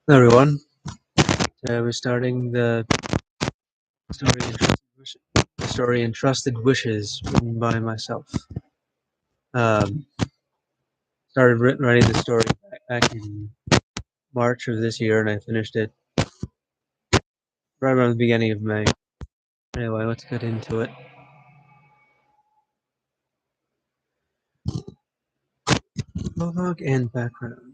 Hello everyone. We're starting story Entrusted Wishes, the story Entrusted Wishes, written by myself. Um, Started writing the story back in March of this year, and I finished it right around the beginning of May. Anyway, let's get into it. Prologue and background.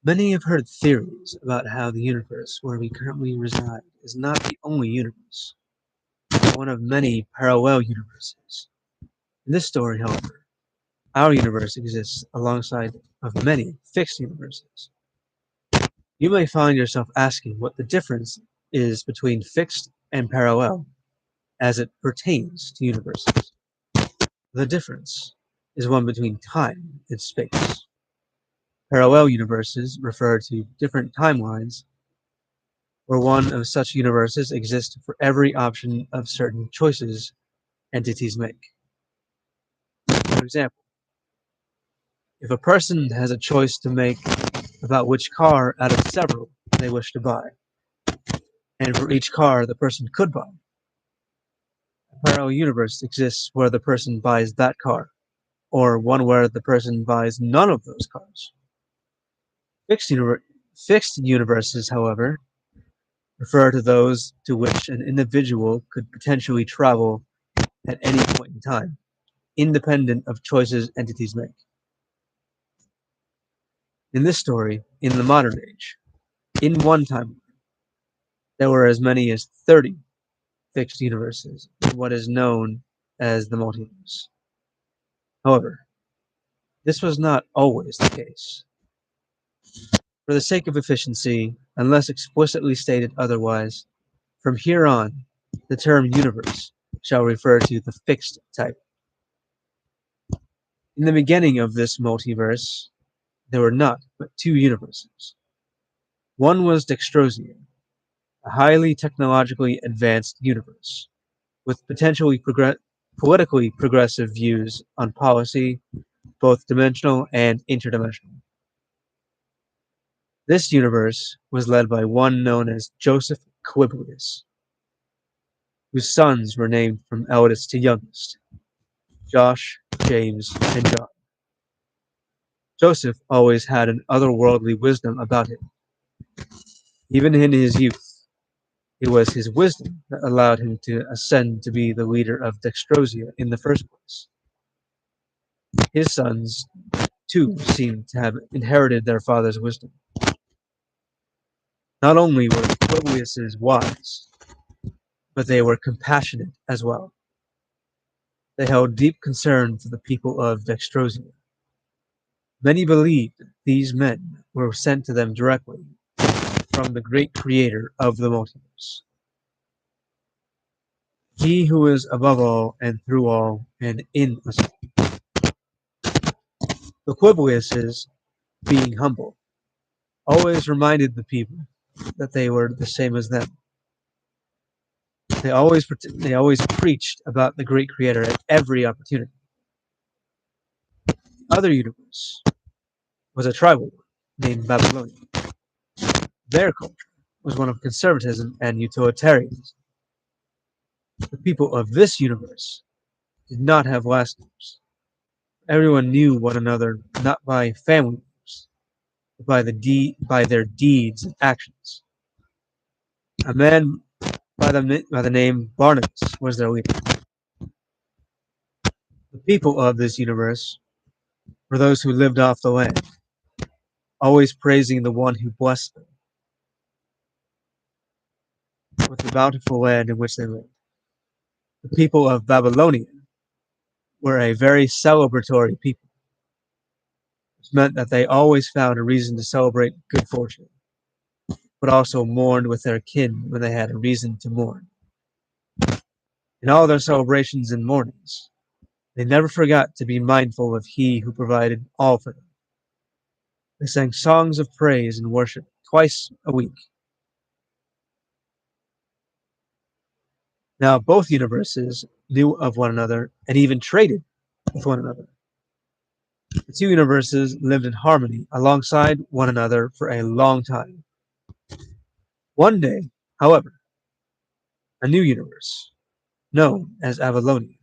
Many have heard theories about how the universe where we currently reside is not the only universe, but one of many parallel universes. In this story, however, our universe exists alongside of many fixed universes. You may find yourself asking what the difference is between fixed and parallel as it pertains to universes. The difference is one between time and space. Parallel universes refer to different timelines where one of such universes exists for every option of certain choices entities make. For example, if a person has a choice to make about which car out of several they wish to buy, and for each car the person could buy, a parallel universe exists where the person buys that car, or one where the person buys none of those cars. Fixed, fixed universes, however, refer to those to which an individual could potentially travel at any point in time, independent of choices entities make. In this story, in the modern age, in one timeline, there were as many as 30 fixed universes in what is known as the multiverse. However, this was not always the case. For the sake of efficiency, unless explicitly stated otherwise, from here on, the term universe shall refer to the fixed type. In the beginning of this multiverse, there were not but two universes. One was Dextrosia, a highly technologically advanced universe, with potentially politically progressive views on policy, both dimensional and interdimensional. This universe was led by one known as Joseph Quiblius, whose sons were named from eldest to youngest, Josh, James, and John. Joseph always had an otherworldly wisdom about him. Even in his youth, it was his wisdom that allowed him to ascend to be the leader of Dextrosia in the first place. His sons, too, seemed to have inherited their father's wisdom. Not only were Quibliuses wise, but they were compassionate as well. They held deep concern for the people of Dextrosia. Many believed these men were sent to them directly from the great creator of the multiverse. He who is above all and through all and in us all. The Quibliuses, being humble, always reminded the people that they were the same as them. They always preached about the great creator at every opportunity. The other universe was a tribal one named Babylonia. Their culture was one of conservatism and utilitarianism. The people of this universe did not have last names. Everyone knew one another not by family names, but by their deeds and actions. A man by the name Barnabas was their leader. The people of this universe were those who lived off the land, always praising the one who blessed them with the bountiful land in which they lived. The people of Babylonia were a very celebratory people, which meant that they always found a reason to celebrate good fortune, but also mourned with their kin when they had a reason to mourn. In all their celebrations and mournings, they never forgot to be mindful of He who provided all for them. They sang songs of praise and worship twice a week. Now both universes knew of one another and even traded with one another. The two universes lived in harmony alongside one another for a long time. One day, however, a new universe, known as Avalonia,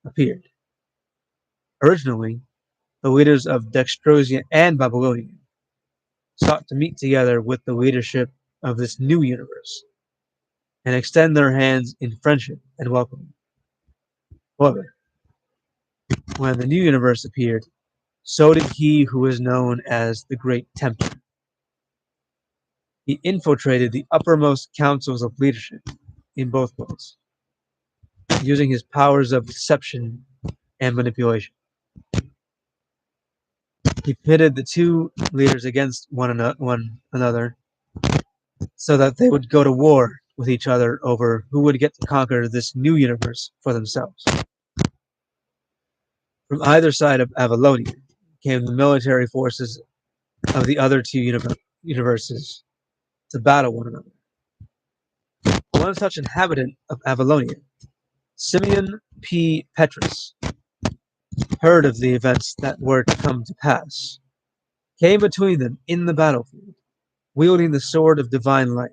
appeared. Originally, the leaders of Dextrosia and Babylonia sought to meet together with the leadership of this new universe and extend their hands in friendship and welcome. However, when the new universe appeared, so did he who is known as the Great Tempter. He infiltrated the uppermost councils of leadership in both worlds, using his powers of deception and manipulation. He pitted the two leaders against one another so that they would go to war with each other over who would get to conquer this new universe for themselves. From either side of Avalonia came the military forces of the other two universes to battle one another. One such inhabitant of Avalonia, Simeon P. Petrus, heard of the events that were to come to pass, came between them in the battlefield, wielding the sword of divine light.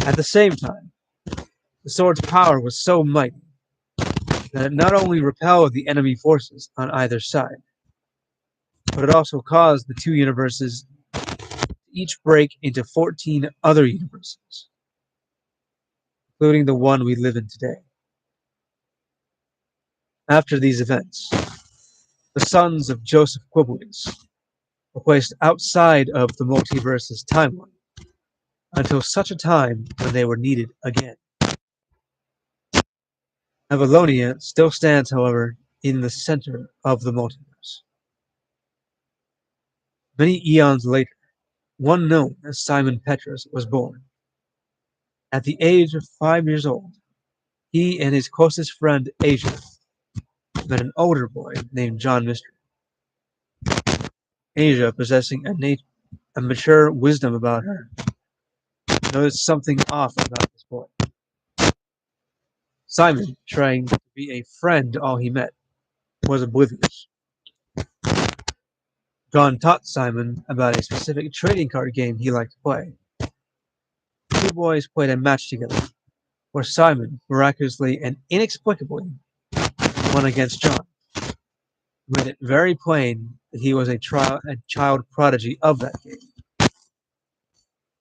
At the same time, the sword's power was so mighty that it not only repelled the enemy forces on either side, but it also caused the two universes to each break into 14 other universes, including the one we live in today. After these events, the sons of Joseph Quibble's were placed outside of the multiverse's timeline until such a time when they were needed again. Avalonia still stands, however, in the center of the multiverse. Many eons later, one known as Simon Petrus was born. At the age of 5 years old, he and his closest friend Asia met an older boy named John Mystery. Asia, possessing a mature wisdom about her, noticed something off about this boy. Simon, trying to be a friend to all he met, was oblivious. John taught Simon about a specific trading card game he liked to play. The two boys played a match together, where Simon miraculously and inexplicably won against John, who made it very plain that he was a child prodigy of that game.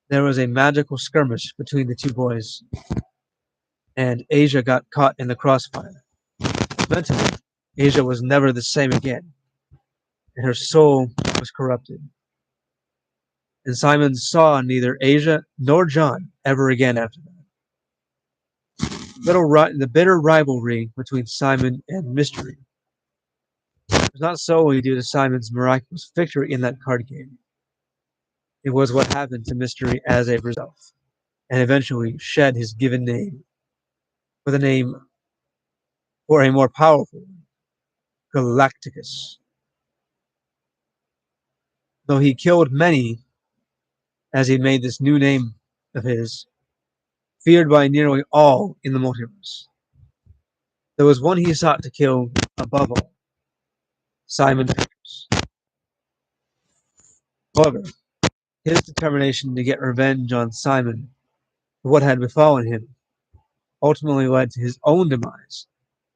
There was a magical skirmish between the two boys, and Asia got caught in the crossfire. Mentally, Asia was never the same again, and her soul was corrupted. And Simon saw neither Asia nor John ever again after that. The bitter rivalry between Simon and Mystery was not solely due to Simon's miraculous victory in that card game. It was what happened to Mystery as a result, and eventually shed his given name with a name for a more powerful one, Galacticus. Though he killed many as he made this new name of his, feared by nearly all in the multiverse, there was one he sought to kill above all, Simon Petrus. However, his determination to get revenge on Simon for what had befallen him ultimately led to his own demise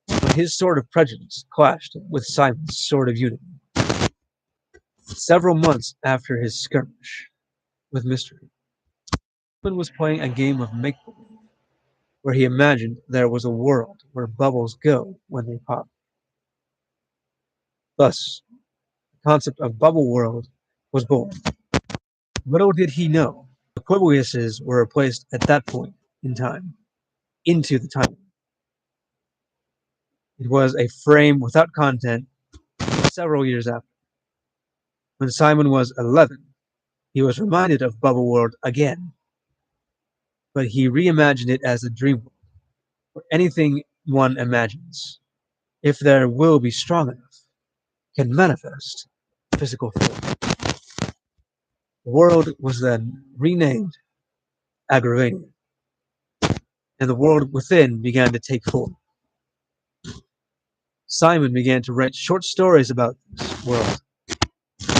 when his sword of prejudice clashed with Simon's sword of unity. Several months after his skirmish with Mystery, Simon was playing a game of make-believe, where he imagined there was a world where bubbles go when they pop. Thus, the concept of bubble world was born. Little did he know, the Quibiliuses were replaced at that point in time into the timeline. It was a frame without content several years after. When Simon was 11, he was reminded of Bubble World again, but he reimagined it as a dream world, where anything one imagines, if their will be strong enough, can manifest physical form. The world was then renamed Agravania, and the world within began to take form. Simon began to write short stories about this world,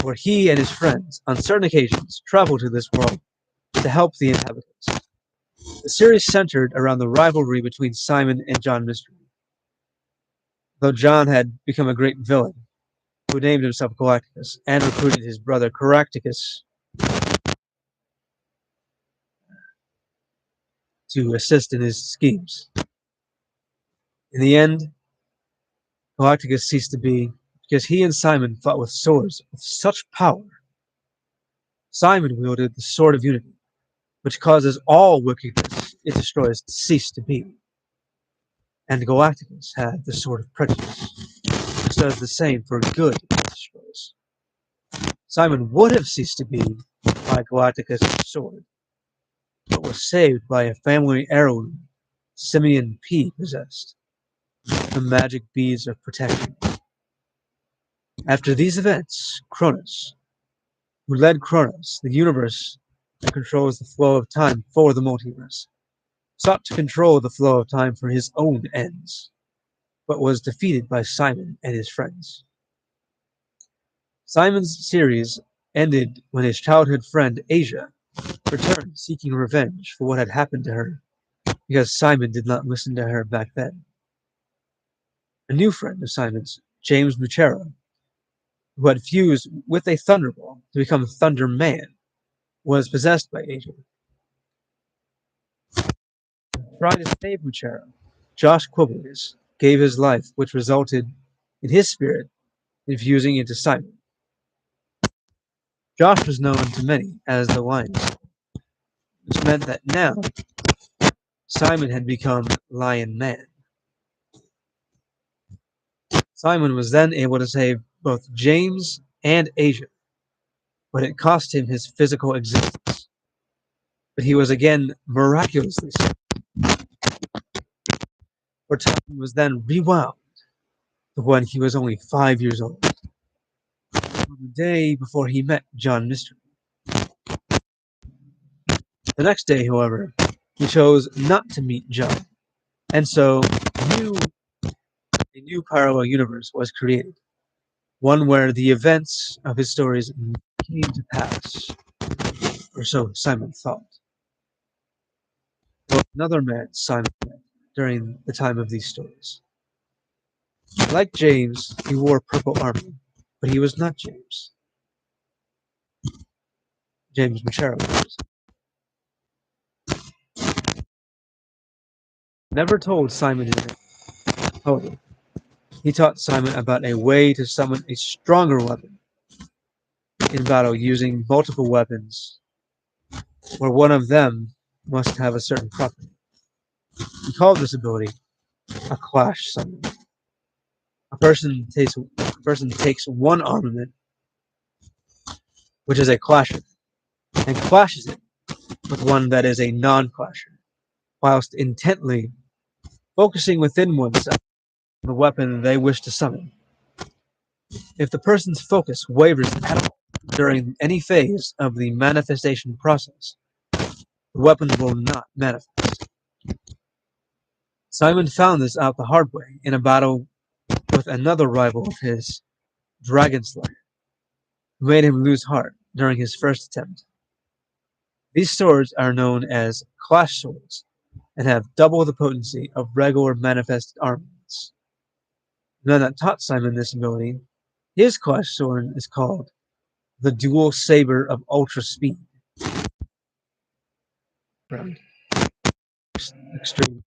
where he and his friends, on certain occasions, traveled to this world to help the inhabitants. The series centered around the rivalry between Simon and John Mystery, though John had become a great villain who named himself Galacticus and recruited his brother Caractacus to assist in his schemes. In the end, Galacticus ceased to be because he and Simon fought with swords with such power. Simon wielded the Sword of Unity, which causes all wickedness it destroys to cease to be. And Galacticus had the Sword of Prejudice, which does the same for good it destroys. Simon would have ceased to be by Galacticus' sword, but was saved by a family heirloom Simeon P. possessed, the magic beads of protection. After these events, Cronus, who led Kronos, the universe that controls the flow of time for the multiverse, sought to control the flow of time for his own ends, but was defeated by Simon and his friends. Simon's series ended when his childhood friend Asia returned seeking revenge for what had happened to her because Simon did not listen to her back then. A new friend of Simon's, James Buchero, who had fused with a Thunderball to become Thunder Man, was possessed by Asia. Trying to save Buchero, Josh Quibbles gave his life, which resulted in his spirit infusing into Simon. Josh was known to many as the Lion, which meant that now Simon had become Lion Man. Simon was then able to save both James and Asia, but it cost him his physical existence. But he was again miraculously saved, for time was then rewound to when he was only 5 years old, on the day before he met John Mystery. The next day, however, he chose not to meet John, and so a new parallel universe was created, one where the events of his stories came to pass, or so Simon thought. There was another man Simon met during the time of these stories. Like James, he wore purple armor, but he was not James. James Buchero was. Never told Simon his name. However, he taught Simon about a way to summon a stronger weapon in battle using multiple weapons, where one of them must have a certain property. He called this ability a clash summon. A person takes one armament, which is a clasher, and clashes it with one that is a non-clasher, whilst intently focusing within oneself on the weapon they wish to summon. If the person's focus wavers at all during any phase of the manifestation process, the weapon will not manifest. Simon found this out the hard way in a battle with another rival of his, Dragon Slayer, who made him lose heart during his first attempt. These swords are known as clash swords and have double the potency of regular manifested armaments. The man that taught Simon this ability, his clash sword is called the Dual Saber of Ultra Speed. Extreme